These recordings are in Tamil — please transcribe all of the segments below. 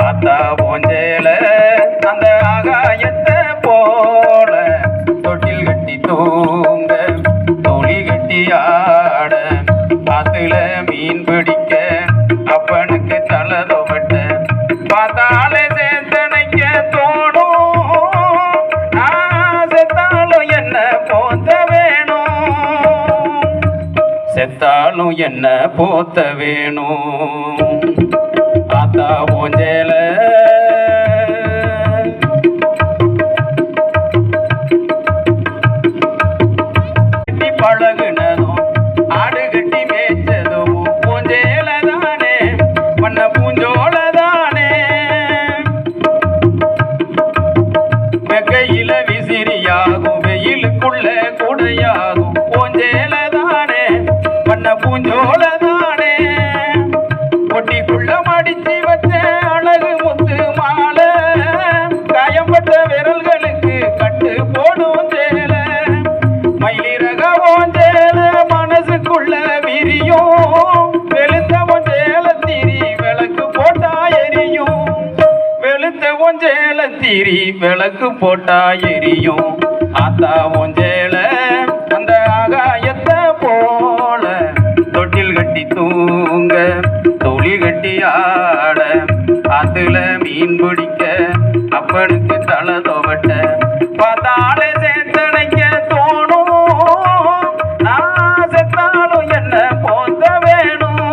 ஆத்தா போஞ்சேல அந்த ஆகாயத்தை போல தொட்டில் கட்டி தூங்க தோழி கட்டி ஆட ஆத்துல மீன் பிடிக்க அப்பனுக்கு தலை தொவட்ட பார்த்தாலே சேத்தனைக்க தோணும். நான் செத்தாலும் என்ன போத்த வேணும், செத்தாலும் என்ன போத்த வேணும். ஆத்தா போஞ்சேல கட்டி பழகுனதும் ஆடு கட்டி மேய்ச்சதும் போஞ்சேல தானே, பண்ண பூஞ்சோல தானே. வெக்கையில விசிறியாகும் வெயிலுக்குள்ள கூடையாகும் போஞ்சேல தானே, பண்ண பூஞ்சோல தானே. பொட்டிக்குள்ள மடிச்சு வச்ச அழகு முத்து மாலை காயம்பட்ட விரல்களுக்கு கட்டு போடும் சேல. மயிலிறக போஞ்சேல மனசுக்குள்ள விரியும், வெளுத்த போஞ்சேல திரி விளக்கு போட்டா எரியும், வெளுத்த போஞ்சேல திரி விளக்கு போட்டா எரியும். ஆத்தா போஞ்சேல அந்த ஆகாயத்தை போல தொட்டில் கட்டி தூங்க தோழி கட்டி ஆட ஆத்துல மீன் பிடிக்க அப்பனுக்கு தலை தொவட்ட பார்த்தாலே சேத்தனைக்க தோணும். நான் செத்தாலும் என்ன போத்த வேணும்,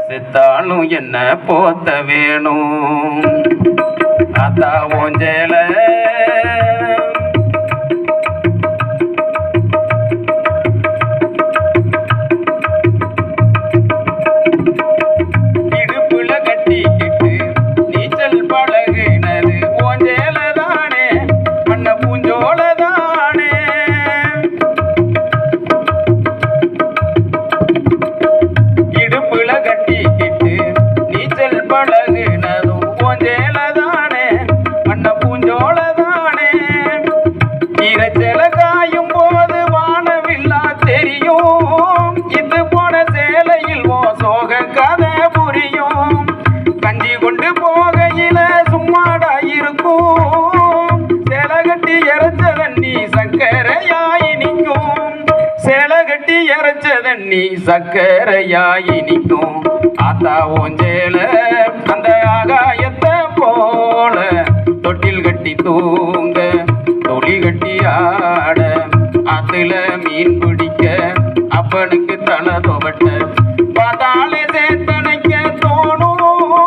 செத்தாலும் என்ன போத்த வேணும். ஆத்தா போஞ்சேல இடுப்புல கட்டிக்கிட்டு நீச்சல் பழகுனது போஞ்சேல தானே, பண்ண பூஞ்சோல தானே. இடுப்புல கட்டிக்கிட்டு நீச்சல் பழகுனதும் போஞ்சேல தானே, பண்ண பூஞ்சோல தானே. இரைச்சல காயும் போது வானவில்லா தெரியும், இது போன சேலையில் ஓ சோக கதை புரியும். கஞ்சி கொண்டு போகையில சும்மாடா இருக்கும், சேலை கட்டி இறைச்ச தண்ணி சக்கரையாய் நிற்கும், சேலை கட்டி இறைச்ச தண்ணி சக்கரையாய் நிற்கும். ஆத்தா போஞ்சேல அந்த ஆகாயத்தை போல தொட்டில் கட்டி தூங்க தோழி கட்டி ஆட ஆத்துல மீன் பிடிக்க அப்பனுக்கு